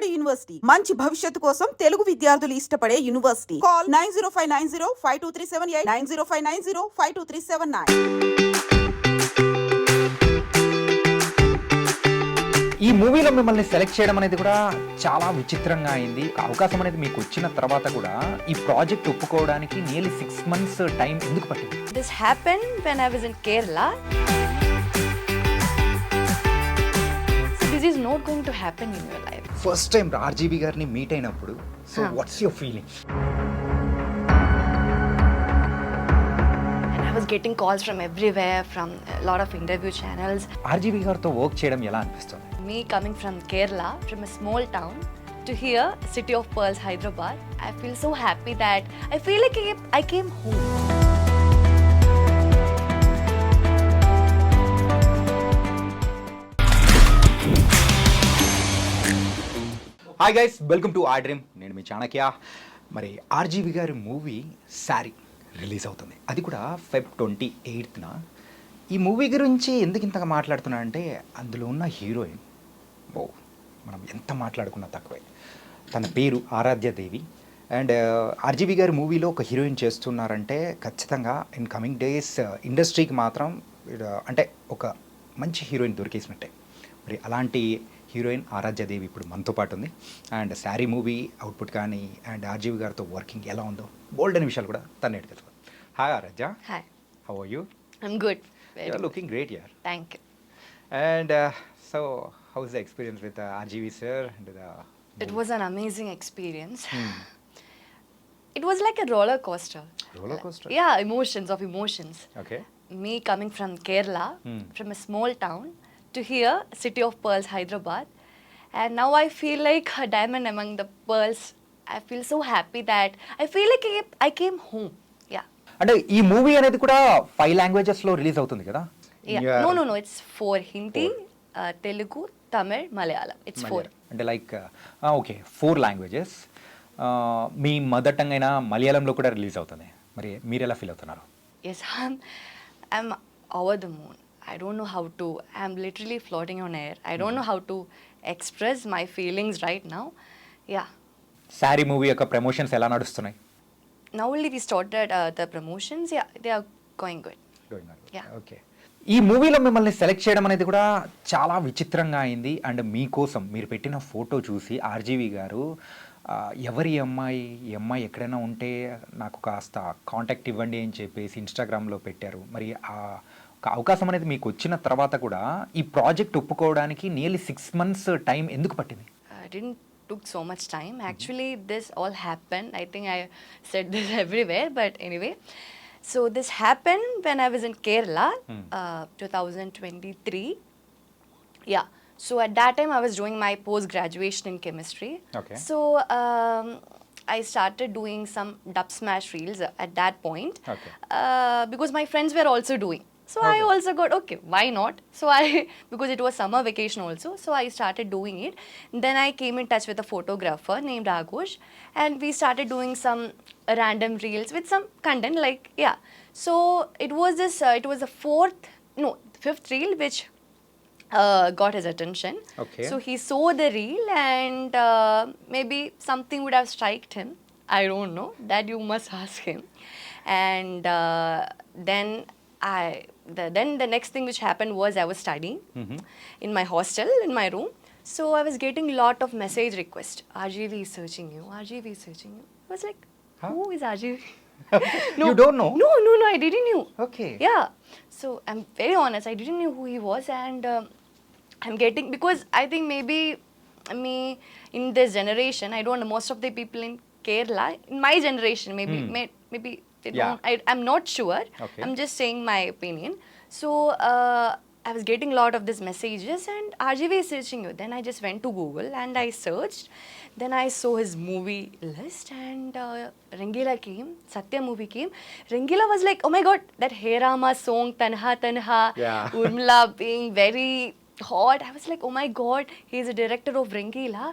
ఇష్టపడే యూనివర్సిటీ మంచి భవిష్యత్తు కోసం తెలుగు విద్యార్థులు ఇష్టపడే యూనివర్సిటీ కాల్ 9059052378 9059052379. ఈ మూవీలో మిమ్మల్ని సెలెక్ట్ చేయడం అనేది కూడా చాలా విచిత్రంగా అయింది. అవకాశం అనేది మీకు వచ్చిన తర్వాత కూడా ఈ ప్రాజెక్ట్ ఒప్పుకోవడానికి నియర్లీ 6 months టైం ఎందుకు పట్టింది? This happened when I was in Kerala. So this is not going to happen in your life. First time RGV గారిని మీట్ అయినప్పుడు so what's your feeling? And I was getting calls from everywhere, from a lot of interview channels. RGV గారితో work చేయడం ఎలా అనిపిస్తుంది? Me coming from Kerala, from a small town, to here, City of Pearls, Hyderabad, I feel so happy that I feel like I came home. Hi guys, welcome to iDream. నేను మీ చాణక్య. మరి RGB గారి movie sorry release అవుతుంది, అది కూడా Feb 28th. ఈ movie గురించి ఎందుకు ఇంతగా మాట్లాడుతున్నా అంటే అందులో ఉన్న హీరోయిన్ మనం ఎంత మాట్లాడుకున్నా తక్కువే. తన పేరు ఆరాధ్య దేవి. అండ్ ఆర్జీబీ గారి మూవీలో ఒక హీరోయిన్ చేస్తున్నారంటే ఖచ్చితంగా ఇన్ కమింగ్ డేస్ ఇండస్ట్రీకి మాత్రం అంటే ఒక మంచి హీరోయిన్ దొరికేసినట్టే. మరి అలాంటి హీరోయిన్ ఆరాధ్య దేవి ఇప్పుడు మనతో పాటు ఉంది. అండ్ సారీ మూవీ అవుట్పుట్ కానీ అండ్ ఆర్జీబీ గారితో వర్కింగ్ ఎలా ఉందో బోల్డ్ అనే విషయాలు కూడా తను తెలుసు. Hi Aaradhya. Hi. How are you? I'm good. You are looking great here. Thank you. And so, how is the experience with RGV sir? And It was an amazing experience. It was like a roller coaster. Roller coaster? Yeah, emotions. Okay. Me coming from Kerala, from a small town, to here, City of Pearls, Hyderabad. And now I feel like a diamond among the pearls. I feel so happy that I feel like I came home. Yeah. అంటే ఈ movie అనేది కూడా 5 languages-లో release అవుతుంది కదా? Yeah. No. It's 4. Hindi, Telugu, Tamil, Malayalam. It's 4. అంటే like okay 4 languages. మీ mother tongue అయినా మలయాళంలో కూడా రిలీజ్ అవుతుంది. మరి మీరు ఎలా ఫీల్ అవుతున్నారు? Yes, I'm over the moon. I don't know how to. I'm literally floating on air. I don't know how to express my feelings right now. Yeah. Sorry movie యొక్క promotions ఎలా నడుస్తున్నాయి? Now only we started the promotions. Yeah, they are going good. Yeah. Okay. ఈ మూవీలో మిమ్మల్ని select చేయడం అనేది కూడా చాలా విచిత్రంగా అయింది. అండ్ మీకోసం మీరు పెట్టిన ఫోటో చూసి ఆర్జీవీ గారు ఎవరి ఈ అమ్మాయి ఎక్కడైనా ఉంటే నాకు కాస్త కాంటాక్ట్ ఇవ్వండి అని చెప్పేసి ఇన్స్టాగ్రామ్లో పెట్టారు. మరి ఒక అవకాశం అనేది మీకు వచ్చిన తర్వాత కూడా ఈ ప్రాజెక్ట్ ఒప్పుకోవడానికి నియర్లీ 6 months టైం ఎందుకు పట్టింది? It didn't took so much time. Actually, this all happened. I think I said this everywhere, but anyway. So this happened when I was in Kerala, 2023. Yeah. So at that time, I was doing my post-graduation in chemistry. Okay. So I started doing some dub smash reels at that point. Okay. Because my friends were also doing. So I also got, okay, why not? So because it was summer vacation also, so I started doing it. Then I came in touch with a photographer named Aghosh, and we started doing some random reels with some content, like, yeah. So it was the fifth reel which got his attention. Okay. So he saw the reel and maybe something would have striked him. I don't know. That you must ask him. And then the next thing which happened was I was studying in my hostel, in my room. So I was getting a lot of message requests. RGV is searching you. RGV is searching you. I was like, who is RGV? You don't know? No, I didn't know. Okay. Yeah. So I'm very honest. I didn't know who he was, and I'm getting, because I think maybe me in this generation, I don't know, most of the people in Kerala, in my generation, maybe they Yeah. don't. I'm not sure. Okay. I'm just saying my opinion. So I was getting a lot of these messages, and RGV is searching you. Then I just went to Google and I searched. Then I saw his movie list, and Rangila came, Satya movie came. Rangila was like, oh my god, that Hey Rama song, Tanha Tanha, Yeah. Urmila being very hot. I was like, oh my god, he's a director of Rangila.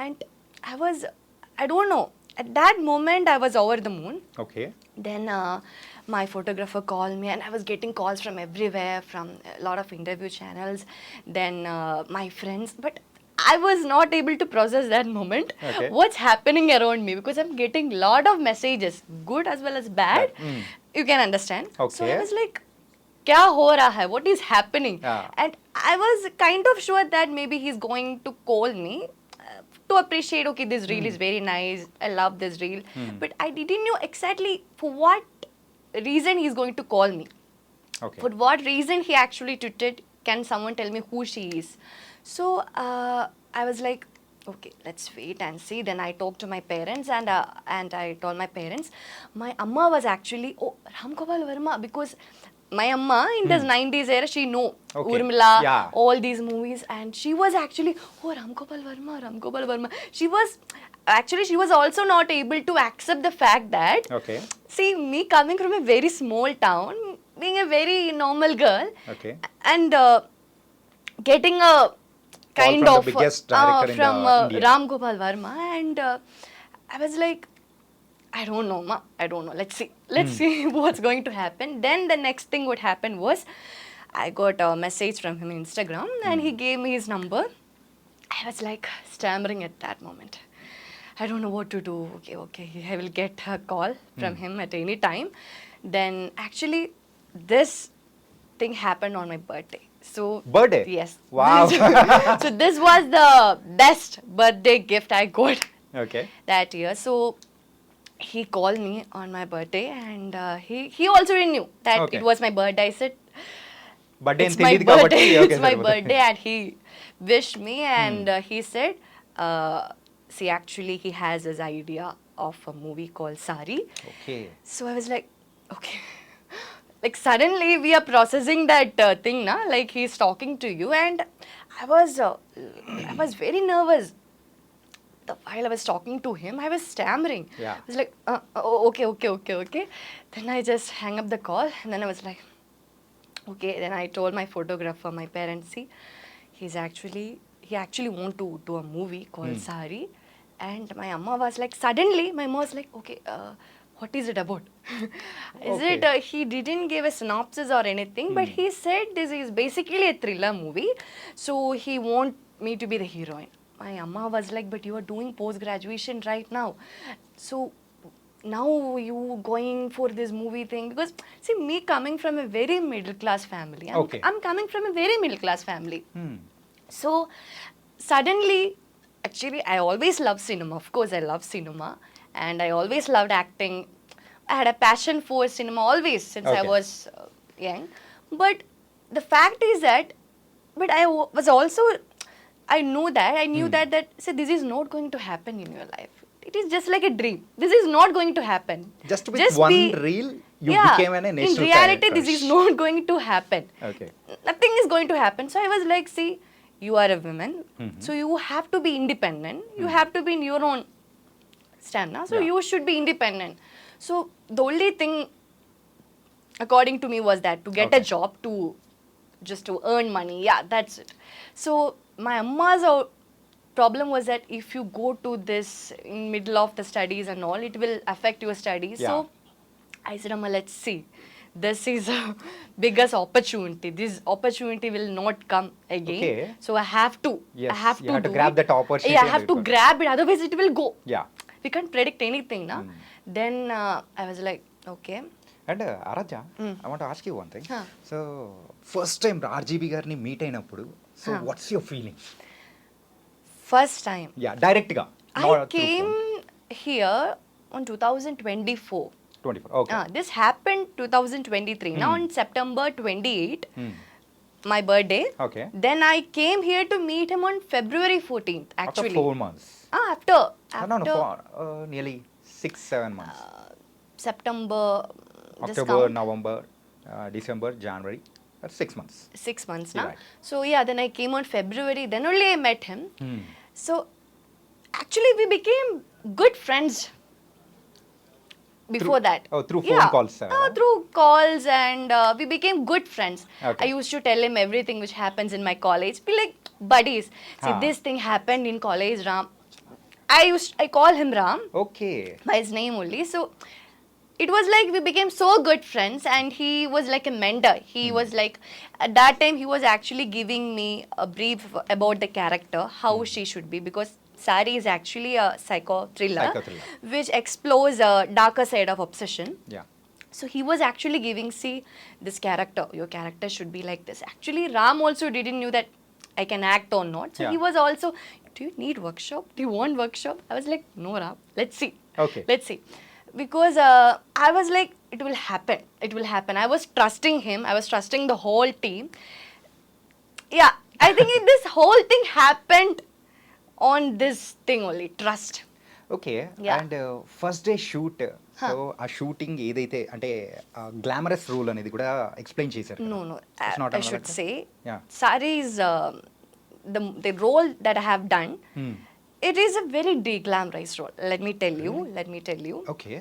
And I don't know, at that moment I was over the moon. Okay. Then my photographer called me, and I was getting calls from everywhere, from a lot of interview channels. Then my friends, but I was not able to process that moment. Okay. What's happening around me, because I'm getting lot of messages, good as well as bad. You can understand. So I Okay. was like, kya ho raha hai? What is happening? Yeah. And I was kind of sure that maybe he's going to call me to appreciate, okay, this reel is very nice, I love this reel. But I didn't know exactly for what reason he's going to call me. Okay. For what reason he actually tweeted, can someone tell me who she is? So I was like, okay, let's wait and see. Then I talked to my parents, and I told my parents, my amma was actually, oh, Ram Gopal Varma, because my amma in this 90s era, she know Okay. Urmila, Yeah. all these movies, and she was actually, oh, Ram Gopal Varma, Ram Gopal Varma. She was also not able to accept the fact that, Okay. see, me coming from a very small town, being a very normal girl, Okay. and getting a kind from the of biggest director in from the India. Ram Gopal Varma, and I was like, I don't know, ma. I don't know. Let's see what's going to happen. Then the next thing what happened was, I got a message from him on Instagram, and he gave me his number. I was like stammering at that moment. I don't know what to do. Okay, I will get a call from him at any time. Then actually, this thing happened on my birthday. So Birthday? Yes. Wow. So this was the best birthday gift I got Okay. that year. So he called me on my birthday, and he also knew that Okay. it was my birthday. I said, But it's my birthday. It's my birthday, and he wished me, and he said, see, actually, he has his idea of a movie called Saaree. Okay. So I was like, okay. Like suddenly we are processing that thing, na? Like he's talking to you, and I was very nervous. While I was talking to him, I was stammering. Yeah. I was like, okay. Then I just hang up the call, and then I was like, okay. Then I told my photographer, my parents, see, he actually want to do a movie called Saaree. And my amma was like, suddenly my mom was like, okay, what is it about? Is Okay. it, he didn't give a synopsis or anything, but he said this is basically a thriller movie. So he want me to be the heroine. My amma was like, but you are doing post-graduation right now. So now you going for this movie thing, because see, me coming from a very middle class family. Okay. I'm coming from a very middle class family. Hmm. So suddenly, actually, I always loved cinema. Of course, I love cinema, and I always loved acting. I had a passion for cinema always since I Okay. was young. But the fact is that, but was also, I knew that say, this is not going to happen in your life. It is just like a dream. This is not going to happen. Just with one reel, you became a national In reality, character. this is not going to happen. Okay. Nothing is going to happen. So I was like, see, you are a woman, so you have to be independent. You have to be in your own stand. Na? So Yeah. you should be independent. So the only thing, according to me, was that to get a job, to earn money. Yeah, that's it. So my amma's problem was that if you go to this in middle of the studies and all, it will affect your studies. Yeah. So I said, Amma, let's see. This is a biggest opportunity. This opportunity will not come again. Okay. So I have to. Yes, I have you to have to do grab it. that opportunity Yeah, I and have to record. grab it. Otherwise, it will go. Yeah. We can't predict anything, na? Then I was like, okay. And Aaradhya, I want to ask you one thing. Huh. So, first time RGB గారిని meet అయినప్పుడు, so Huh. what's your feeling? First time. Yeah, direct గా. I not through came phone. here on 2024. 24. Okay. This happened 2023. Now on September 28, my birthday. Okay. Then I came here to meet him on February 14th, actually. After 4 months. After No, nearly 6-7 months. September, just October, count. November, December, January. That's 6 months. 6 months You're now. right. So yeah, then I came on February. Then only I met him. So actually, we became good friends. Before that. Oh, through phone calls, Through calls, and we became good friends. Okay. I used to tell him everything which happens in my college. Be like buddies. See, this thing happened in college, Ram. I call him Ram Okay. by his name only. So it was like we became so good friends, and he was like a mentor. He was like, at that time he was actually giving me a brief about the character, how she should be, because Saaree is actually a psycho thriller which explores a darker side of obsession. Yeah. So he was actually giving, see, this character, your character should be like this. Actually, Ram also didn't knew that I can act or not. So he was also, do you need workshop? Do you want workshop? I was like, no, Ram, let's see. Okay. Let's see. Because I was like, it will happen. It will happen. I was trusting him. I was trusting the whole team. Yeah, I think this whole thing happened on this thing only, trust. Okay. Yeah. And first day shoot, so ఆ shooting ఏదైతే అంటే glamorous rule అనేది కూడా explain చేశారు. No, no. It's not I should another- say, Yeah. Saree's the role that I have done. It is a very de-glamorized role. Let me tell you. Let me tell you. Okay.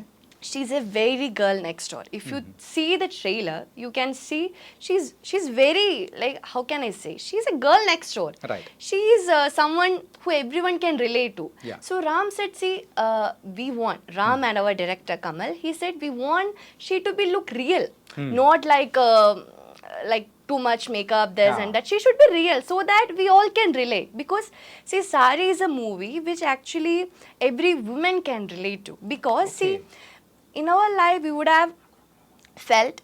She's a very girl next door. If you see the trailer, you can see she's very, like, how can I say? She's a girl next door. Right. She is someone who everyone can relate to. Yeah. So Ram said, see, we want Ram and our director Kamal. He said we want she to be look real, not like too much makeup, this Yeah. and that. She should be real so that we all can relate. Because see, Saaree is a movie which actually every woman can relate to. Because see, in our life we would have felt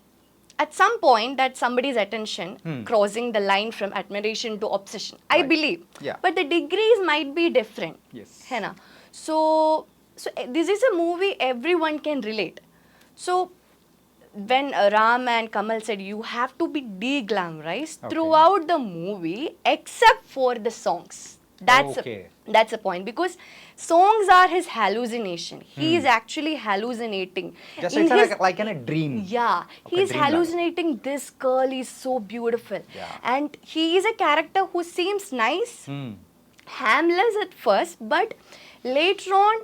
at some point that somebody's attention crossing the line from admiration to obsession. I Right. believe. Yeah. But the degrees might be different. Yes. है ना? So this is a movie everyone can relate. So when Ram and Kamal said you have to be de-glamorized throughout the movie except for the songs. That's the point, because songs are his hallucination. He is actually hallucinating. Just In it's his- like a dream. Yeah, Okay, he's dream hallucinating. This girl is so beautiful. Yeah. And he is a character who seems nice, Hmm. harmless at first, but later on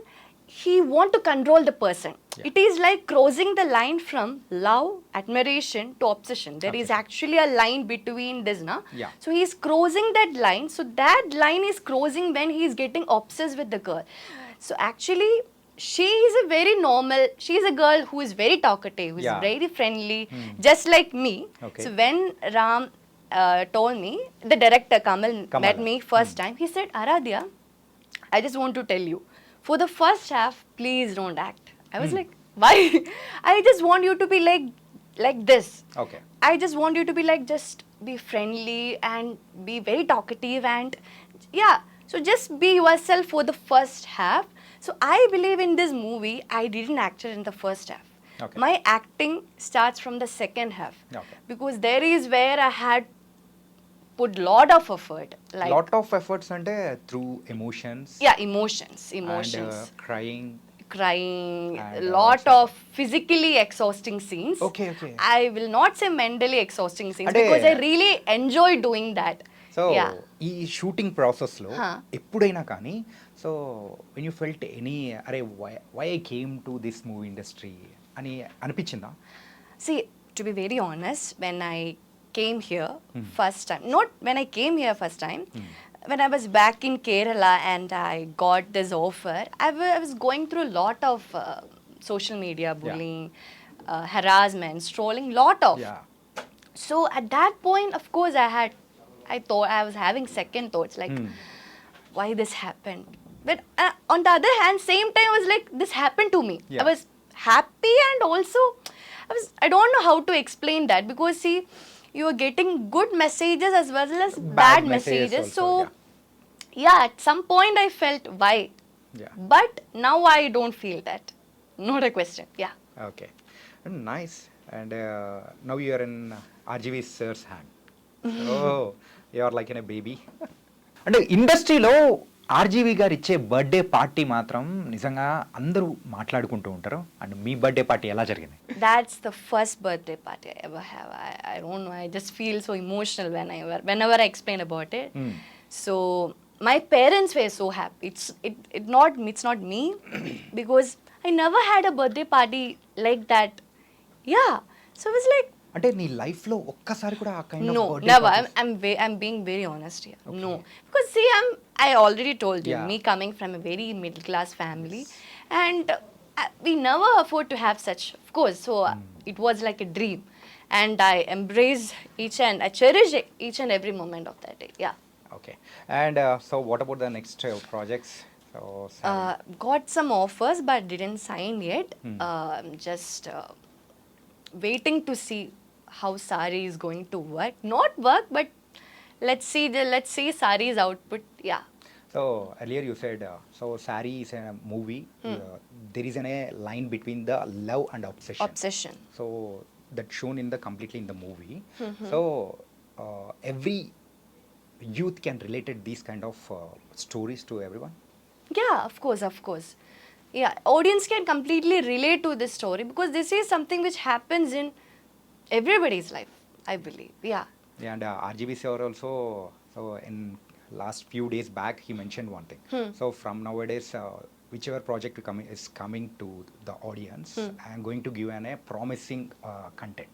he want to control the person. Yeah. It is like crossing the line from love, admiration to obsession. There is actually a line between this, na? Yeah. So he is crossing that line. So that line is crossing when he is getting obsessed with the girl. So actually, she is a very normal, she is a girl who is very talkative, who is Yeah. very friendly, just like me. Okay. So when Ram told me, the director Kamal Kamal. met me first time, he said, Aaradhya, I just want to tell you, for the first half, please don't act. I was like, why? I just want you to be like this. Okay. I just want you to be like, just be friendly and be very talkative, and yeah, so just be yourself for the first half. So I believe in this movie, I didn't act it in the first half. Okay. My acting starts from the second half. Okay. Because there is where I had put lot of effort. Like, lot of efforts అంటే through emotions yeah, emotions. Crying. Crying, And, a lot also- of physically exhausting scenes. Okay. I will not say mentally exhausting scenes, Ade- because I really enjoy doing that. So Yeah. ఈ shooting ప్రాసెస్లో Huh. ఎప్పుడైనా కానీ, so when you felt any అరే why I came to this movie industry అని అనిపించిందా? See, to be very honest, when I came here first time, not when I came here first time, when I was back in Kerala and I got this offer, I was going through a lot of social media bullying, harassment, trolling, lot of. Yeah. So at that point, of course, I thought I was having second thoughts, like, why this happened. But on the other hand, same time, I was like, this happened to me. Yeah. I was happy, and also I don't know how to explain that, because see, you are getting good messages as well as bad messages. also, So yeah, at some point I felt why. Yeah. But now I don't feel that. Not a question. Yeah. Okay, nice. And now you're in RGV sir's hand. You are like in a baby. అంటే ఇండస్ట్రీలో RGV గారు ఇచ్చే birthday party మాత్రం నిజంగా అందరూ మాట్లాడుకుంటూ ఉంటారు. And me birthday party ఎలా జరిగింది? That's the first birthday party I ever have. I don't know. I just feel so emotional whenever I explain about it. So my parents were so happy. It's not me because I never had a birthday party like that. Yeah. So I was like, అంటే నీ life లో ఒక్కసారి కూడా ఆ kind no, of never. I'm being very honest here. No, because see, I already told you, Yeah. me coming from a very middle class family, and we never afford to have such, of course. So it was like a dream, and I embrace I cherish each and every moment of that day. Yeah. Okay. And so what about the next projects? So Saaree. Got some offers but didn't sign yet. I'm just waiting to see how Saaree is going to work. Not work, but let's see Saaree's output. Yeah. So earlier you said so Saaree is a movie. There is a line between the love and obsession. Obsession. So that's shown in the completely in the movie. So every youth can relate it these kind of stories to everyone. Yeah, of course, of course. Yeah, audience can completely relate to this story because this is something which happens in everybody's life, I believe. Yeah. Yeah, and RGB sir also, so in last few days back he mentioned one thing. So from nowadays whichever project is coming to the audience, I am going to give a promising content.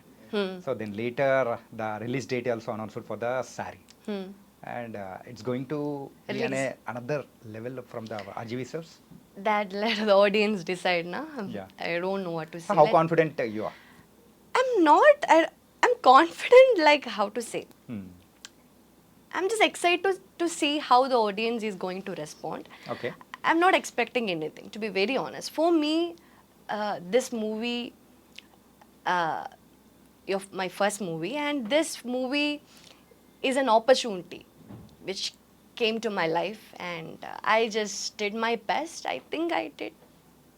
So then later the release date also announced for the Saaree. And it's going to be another level from the RGV sirs. That let the audience decide, na? Yeah. I don't know what to say. How confident you are? I'm confident, like, how to say. Hmm. I'm just excited to see how the audience is going to respond. Okay. I'm not expecting anything, to be very honest. For me, this movie, my first movie, and this movie is an opportunity which came to my life, and I just did my best. I think I did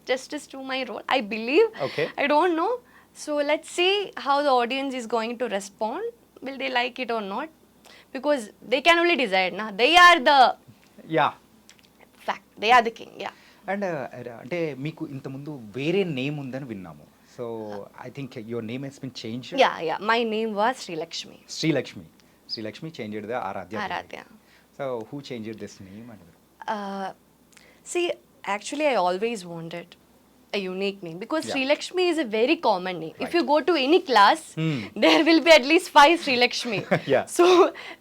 justice to my role, I believe. Okay. I don't know. So let's see how the audience is going to respond. Will they like it or not? Because they can only decide, na? They are the Yeah. fact. They are the king, yeah. And అంటే మీకు ఇంతకుముందు వేరే name ఉందని విన్నాము. So I think your name has been change. Yeah. My name was Sri Lakshmi. Sri Lakshmi changed the Aaradhya. Aaradhya. So who changed this name? See, actually, I always wanted a unique name because Yeah. Sri Lakshmi is a very common name. If Right. you go to any class, there will be at least 5 Sri Lakshmi. Yeah. So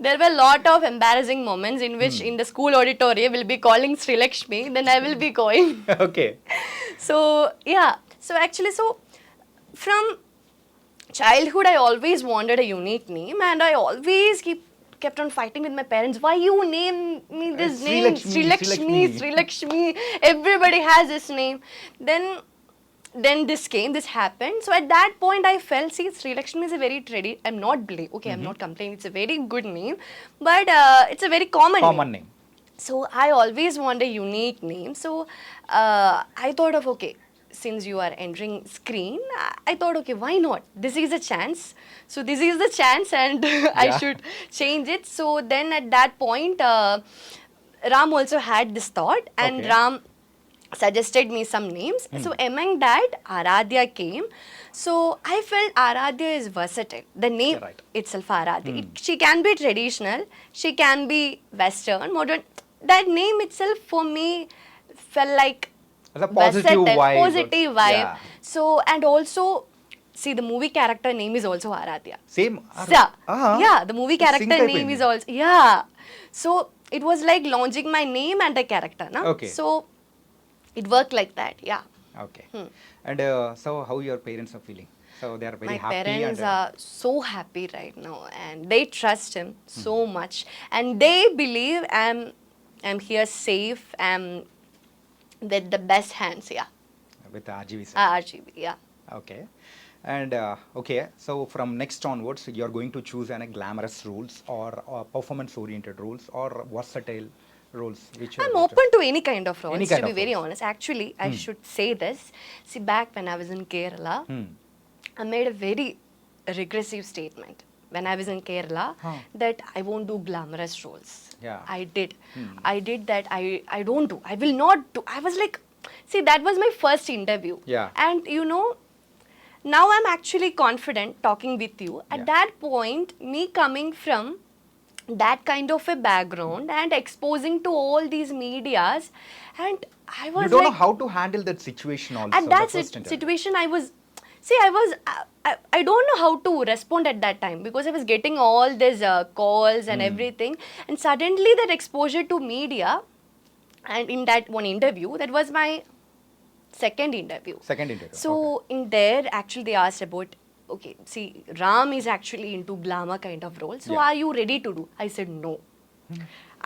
there were a lot of embarrassing moments in which in the school auditorium will be calling Sri Lakshmi, then I will be going. Okay. So yeah, so from childhood I always wanted a unique name, and I always kept on fighting with my parents. Why you name me this Sri name? Lakshmi. Sri Lakshmi. Everybody has this name. Then this happened. So at that point I felt, see, Sri Lakshmi is a very I'm not complaining. It's a very good name, but it's a very common name. So I always want a unique name. So I thought of, okay, since you are entering screen, I thought, okay, why not? This is a chance. So this is the chance, and I should change it. So then at that point, Ram also had this thought, and Okay. Ram suggested me some names. So among that, Aaradhya came. So I felt Aaradhya is versatile. The name Right. itself, Aaradhya. She can be traditional, she can be western, modern. That name itself for me felt like It's a positive vibe. Positive vibe. Yeah. So, and also, see, the movie character name is also Aaradhya. Same. Yeah, the movie Sync character name అయిపోయింది. is also, yeah. So, it was like launching my name and the character, na? Okay. So, it worked like that, yeah. Okay. And so how your parents are feeling? So they are very My happy. parents and are so happy right now, and they trust him so much, and they believe I'm here safe, I'm with the best hands, yeah. with RGV sir. RGB, yeah. Okay. And okay, so from next onwards, you're going to choose a glamorous roles or performance-oriented roles or versatile roles. Which I'm open to any kind of roles, Any kind to be of very roles. honest. Actually, I should say this. See, back when I was in Kerala, I made a very regressive statement when I was in Kerala that I won't do glamorous roles. Yeah. I did that. I don't do. I will not do. I was like, see, that was my first interview. Yeah. And you know, now I'm actually confident talking with you. At Yeah. that point, me coming from that kind of a background and exposing to all these medias, and I was you don't like, know how to handle that situation also. at that the first interview. situation I don't know how to respond at that time, because I was getting all these calls and everything, and suddenly that exposure to media, and in that one interview, that was my second interview. Second interview. So in there, actually, they asked about, okay, see, Ram is actually into glamour kind of role. So Yeah. are you ready to do? I said no.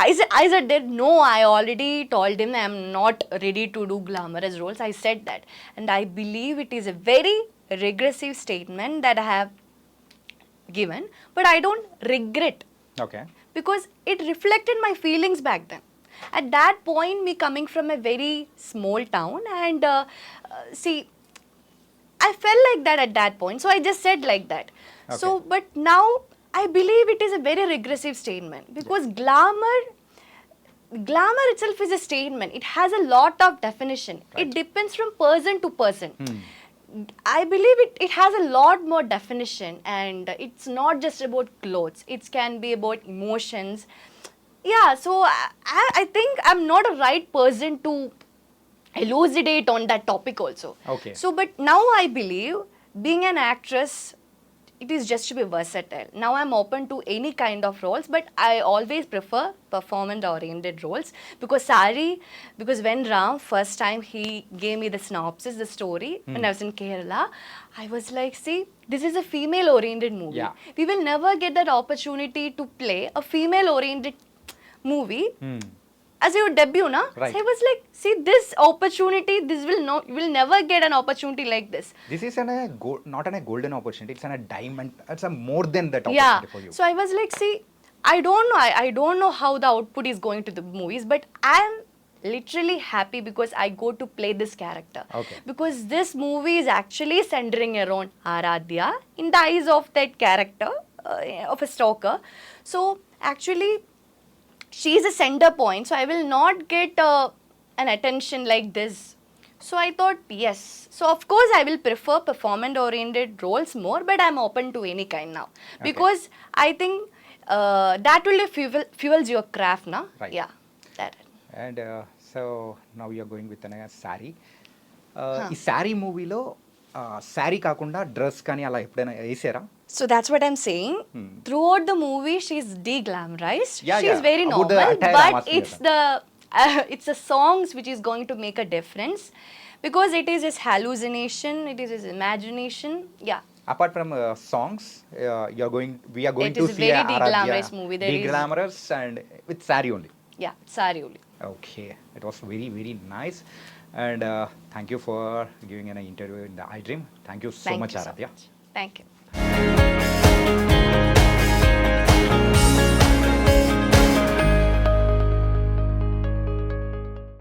I said that no. I already told him I am not ready to do glamorous roles. I said that, and I believe it is a very regressive statement that I have given, but I don't regret Okay. because it reflected my feelings back then. At that point, me coming from a very small town, and see, I felt like that at that point, so I just said like that. So, Okay. but now I believe it is a very regressive statement because glamour itself is a statement. It has a lot of definition. It depends from person to person. I believe it has a lot more definition, and it's not just about clothes. It can be about emotions. Yeah, so I think I'm not a right person to elucidate on that topic also. Okay. So, but now I believe being an actress, it is just to be versatile. Now I'm open to any kind of roles, but I always prefer performance-oriented roles because because when Ram first time he gave me the synopsis, the story, when I was in Kerala, I was like, see, this is a female-oriented movie. Yeah. We will never get that opportunity to play a female-oriented movie as your debut, na? Right. So I was like, see, this opportunity, will never get an opportunity like this. This is not a golden opportunity. It's a diamond. It's a more than that Yeah. opportunity for you. So I was like, see, I don't know. I don't know how the output is going to the movies, but I am literally happy because I go to play this character. Okay. Because this movie is actually centering around Aaradhya in the eyes of that character of a stalker. So actually, she is a center point, so I will not get an attention like this. So I thought, yes. So of course I will prefer performance-oriented roles more, but I'm open to any kind now because I think that will fuels your craft, na? Right. Yeah, that. And so now you're going with Saaree. ఈ శారీ మూవీలో శారీ కాకుండా dress కానీ అలా ఎప్పుడైనా వేసారా? So that's what I'm saying. Throughout the movie, she's de-glamorized. Yeah, she's yeah. very About the normal, attire I'm but asking it's it's the songs which is going to make a difference because it is his hallucination, it is his imagination. Yeah. Apart from songs, we are going It to is a see very Aaradhya de-glamorized movie. There is- de-glamorous and with saree only. Yeah, sorry, Uli. Okay, it was very, very nice. And thank you for giving an interview in the iDream. Thank you so Thank much, you so Aaradhya. much. Thank you.